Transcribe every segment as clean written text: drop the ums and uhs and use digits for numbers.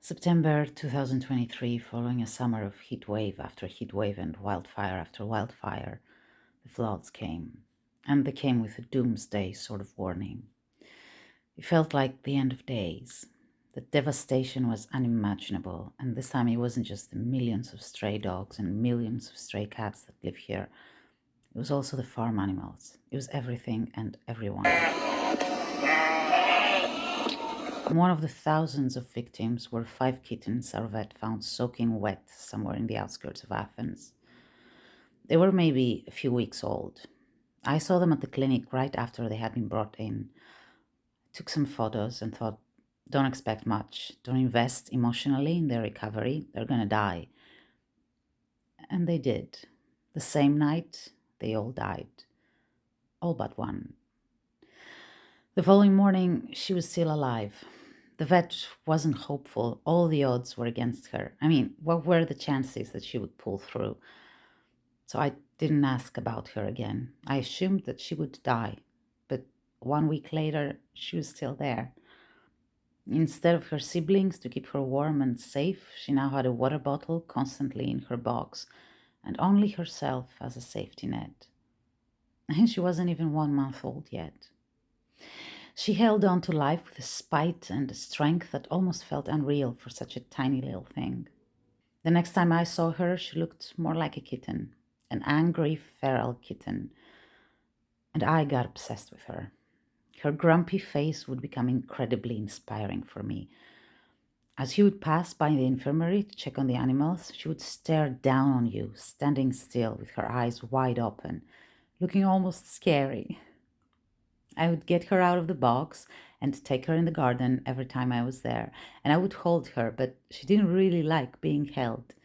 September 2023, following a summer of heat wave after heat wave and wildfire after wildfire, the floods came. And they came with a doomsday sort of warning. It felt like the end of days. The devastation was unimaginable, and this time it wasn't just the millions of stray dogs and millions of stray cats that live here. It was also the farm animals. It was everything and everyone. One of the thousands of victims were 5 kittens our vet found soaking wet somewhere in the outskirts of Athens. They were maybe a few weeks old. I saw them at the clinic right after they had been brought in. Took some photos and thought, don't expect much. Don't invest emotionally in their recovery. They're going to die. And they did. The same night, they all died. All but one. The following morning, she was still alive. The vet wasn't hopeful. All the odds were against her. I mean, what were the chances that she would pull through? So I didn't ask about her again. I assumed that she would die. But 1 week later, she was still there. Instead of her siblings to keep her warm and safe, she now had a water bottle constantly in her box, and only herself as a safety net. And she wasn't even 1 month old yet. She held on to life with a spite and a strength that almost felt unreal for such a tiny little thing. The next time I saw her, she looked more like a kitten, an angry, feral kitten, and I got obsessed with her. Her grumpy face would become incredibly inspiring for me. As she would pass by the infirmary to check on the animals, she would stare down on you, standing still with her eyes wide open, looking almost scary. I would get her out of the box and take her in the garden every time I was there, and I would hold her, but she didn't really like being held.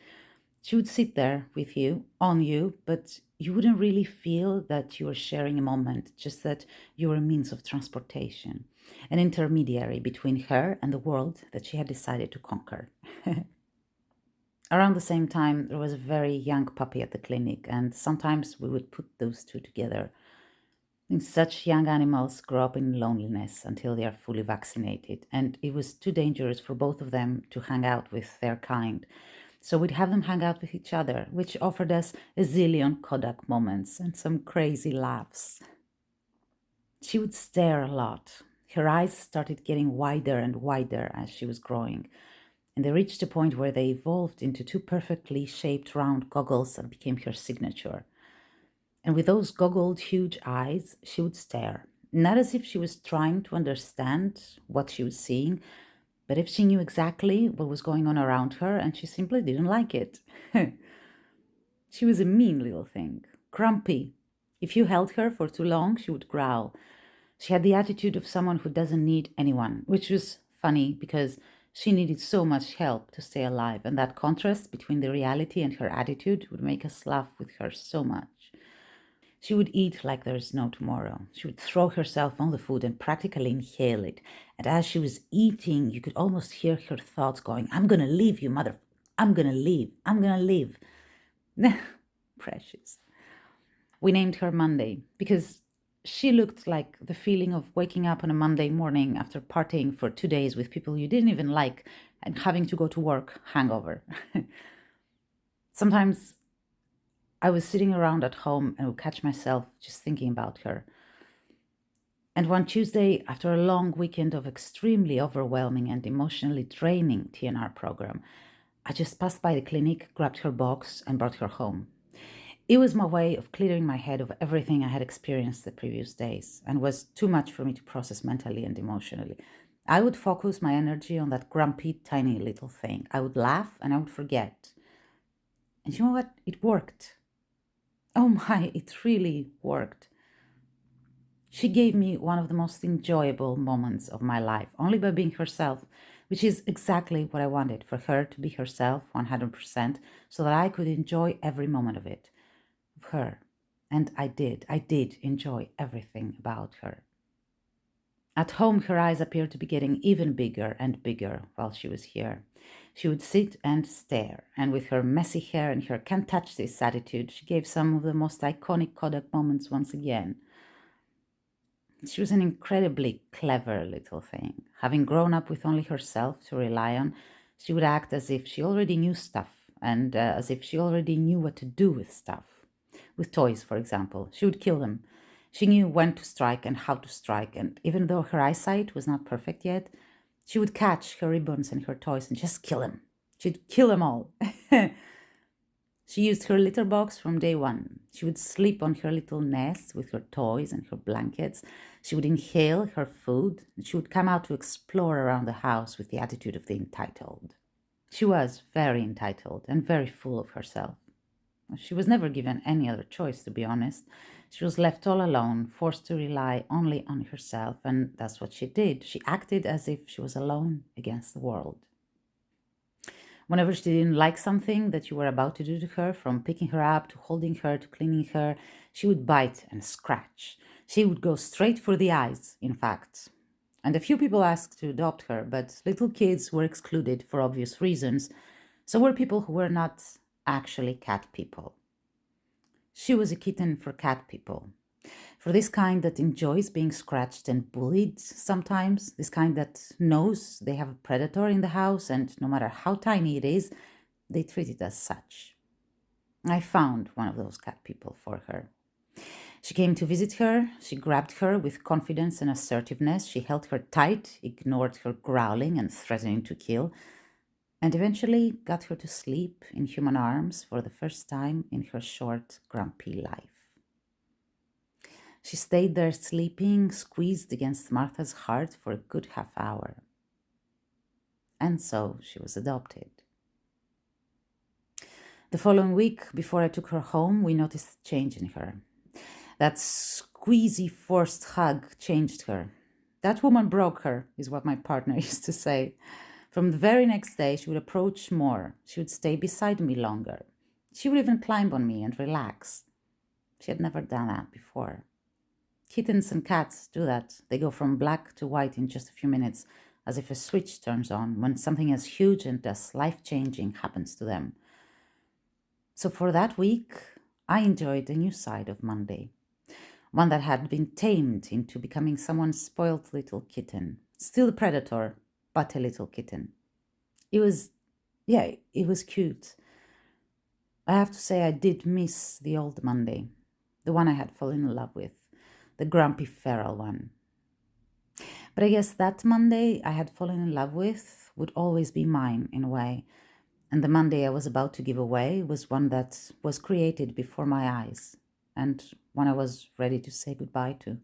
She would sit there with you, on you, but you wouldn't really feel that you were sharing a moment, just that you were a means of transportation, an intermediary between her and the world that she had decided to conquer. Around the same time, there was a very young puppy at the clinic, and sometimes we would put those two together. And such young animals grow up in loneliness until they are fully vaccinated, and it was too dangerous for both of them to hang out with their kind. So we'd have them hang out with each other, which offered us a zillion Kodak moments and some crazy laughs. She would stare a lot. Her eyes started getting wider and wider as she was growing, and they reached a point where they evolved into 2 perfectly shaped round goggles that became her signature. And with those goggled, huge eyes, she would stare, not as if she was trying to understand what she was seeing, but if she knew exactly what was going on around her and she simply didn't like it. She was a mean little thing, grumpy. If you held her for too long, she would growl. She had the attitude of someone who doesn't need anyone, which was funny because she needed so much help to stay alive, and that contrast between the reality and her attitude would make us laugh with her so much. She would eat like there is no tomorrow. She would throw herself on the food and practically inhale it. And as she was eating, you could almost hear her thoughts going, I'm going to leave you, mother. I'm going to leave. I'm going to leave. Precious. We named her Monday because she looked like the feeling of waking up on a Monday morning after partying for 2 days with people you didn't even like and having to go to work hangover. Sometimes I was sitting around at home and would catch myself just thinking about her. And one Tuesday, after a long weekend of extremely overwhelming and emotionally draining TNR program, I just passed by the clinic, grabbed her box, and brought her home. It was my way of clearing my head of everything I had experienced the previous days and was too much for me to process mentally and emotionally. I would focus my energy on that grumpy, tiny little thing. I would laugh and I would forget. And you know what? It worked. Oh my, it really worked. She gave me one of the most enjoyable moments of my life, only by being herself, which is exactly what I wanted, for her to be herself 100%, so that I could enjoy every moment of it, of her. And I did enjoy everything about her. At home, her eyes appeared to be getting even bigger and bigger while she was here. She would sit and stare, and with her messy hair and her can't touch this attitude, she gave some of the most iconic Kodak moments once again. She was an incredibly clever little thing. Having grown up with only herself to rely on, She would act as if she already knew stuff and as if she already knew what to do with stuff. With toys, for example, she would kill them. She knew when to strike and how to strike, and even though her eyesight was not perfect yet, she would catch her ribbons and her toys and just kill them. She'd kill them all. She used her litter box from day one. She would sleep on her little nest with her toys and her blankets. She would inhale her food, and she would come out to explore around the house with the attitude of the entitled. She was very entitled and very full of herself. She was never given any other choice, to be honest. She was left all alone, forced to rely only on herself, and that's what she did. She acted as if she was alone against the world. Whenever she didn't like something that you were about to do to her, from picking her up to holding her to cleaning her, she would bite and scratch. She would go straight for the eyes, in fact. And a few people asked to adopt her, but little kids were excluded for obvious reasons. So were people who were not actually cat people. She was a kitten for cat people. For this kind that enjoys being scratched and bullied sometimes, this kind that knows they have a predator in the house and no matter how tiny it is, they treat it as such. I found one of those cat people for her. She came to visit her, she grabbed her with confidence and assertiveness, she held her tight, ignored her growling and threatening to kill, and eventually got her to sleep in human arms for the first time in her short, grumpy life. She stayed there sleeping, squeezed against Martha's heart for a good half hour. And so she was adopted. The following week, before I took her home, we noticed a change in her. That squeezy, forced hug changed her. That woman broke her, is what my partner used to say. From the very next day, she would approach more. She would stay beside me longer. She would even climb on me and relax. She had never done that before. Kittens and cats do that. They go from black to white in just a few minutes, as if a switch turns on when something as huge and as life-changing happens to them. So for that week, I enjoyed a new side of Monday. One that had been tamed into becoming someone's spoiled little kitten. Still a predator, but a little kitten. It was cute. I have to say I did miss the old Monday, the one I had fallen in love with, the grumpy feral one. But I guess that Monday I had fallen in love with would always be mine in a way. And the Monday I was about to give away was one that was created before my eyes and one I was ready to say goodbye to.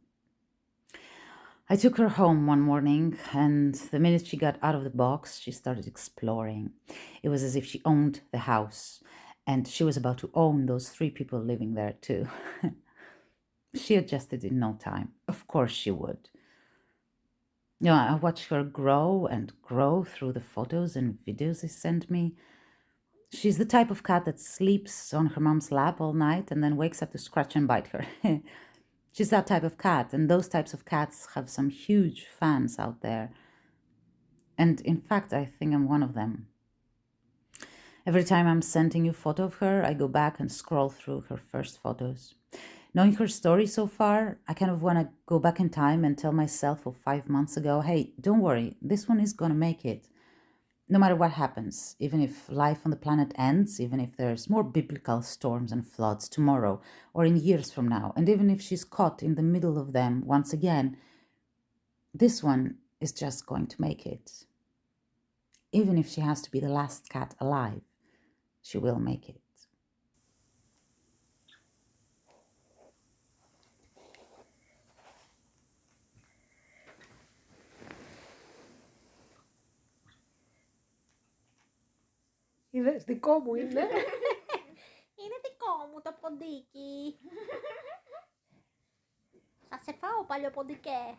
I took her home one morning, and the minute she got out of the box, she started exploring. It was as if she owned the house, and she was about to own those 3 people living there too. She adjusted in no time. Of course she would. I watched her grow and grow through the photos and videos they sent me. She's the type of cat that sleeps on her mom's lap all night and then wakes up to scratch and bite her. She's that type of cat, and those types of cats have some huge fans out there. And in fact, I think I'm one of them. Every time I'm sending you a photo of her, I go back and scroll through her first photos. Knowing her story so far, I kind of want to go back in time and tell myself of 5 months ago, hey, don't worry, this one is going to make it. No matter what happens, even if life on the planet ends, even if there's more biblical storms and floods tomorrow or in years from now, and even if she's caught in the middle of them once again, this one is just going to make it. Even if she has to be the last cat alive, she will make it. Είδες, δικό μου είναι. Είναι δικό μου το ποντίκι. Θα σε φάω παλιό ποντικέ.